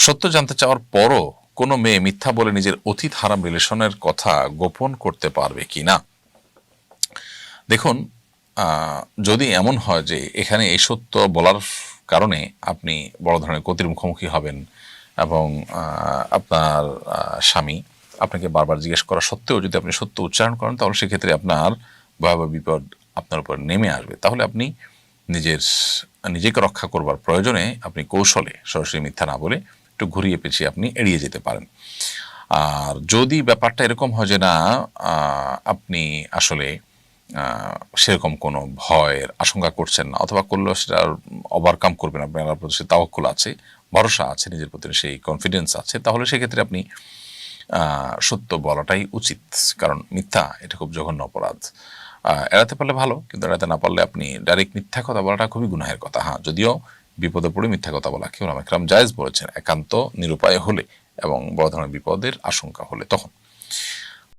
সত্য জানতে চাওয়ার পরও কোনো মেয়ে মিথ্যা বলে নিজের অতীত হারাম রিলেশনের কথা গোপন করতে পারবে কি না? দেখুন, যদি এমন হয় যে এখানে এই সত্য বলার কারণে আপনি বড় ধরনের ক্ষতির মুখোমুখি হবেন এবং আপনার স্বামী আপনাকে বারবার জিজ্ঞেস করা সত্ত্বেও যদি আপনি সত্য উচ্চারণ করেন, তাহলে সেক্ষেত্রে আপনার ভয়াবহ বিপদ আপনার উপর নেমে আসবে। তাহলে আপনি নিজেকে রক্ষা করবার প্রয়োজনে আপনি কৌশলে সরাসরি মিথ্যা না বলে একটু ঘুরিয়ে পেঁচিয়ে আপনি এড়িয়ে যেতে পারেন। আর যদি ব্যাপারটা এরকম হয় যে না, আপনি আসলে সেরকম কোনো ভয়ের আশঙ্কা করছেন না, অথবা করলেও সেটা ওভারকাম করবেন, আপনার আল্লাহর প্রতি সেই তাওয়াক্কুল আছে, ভরসা আছে, নিজের প্রতি সেই কনফিডেন্স আছে, তাহলে সেক্ষেত্রে আপনি সত্য বলাটাই উচিত। কারণ মিথ্যা এটা খুব জঘন্য অপরাধ। এড়াতে পারলে ভালো, কিন্তু এড়াতে না পারলে আপনি ডাইরেক্ট মিথ্যা কথা বলাটা খুবই গুনাহের কথা। হ্যাঁ, যদিও বিপদে পড়ে মিথ্যা কথা বলা কেউ একরাম জায়েজ বলেছেন, একান্ত নিরুপায় হলে এবং বড় ধরনের বিপদের আশঙ্কা হলে তখন।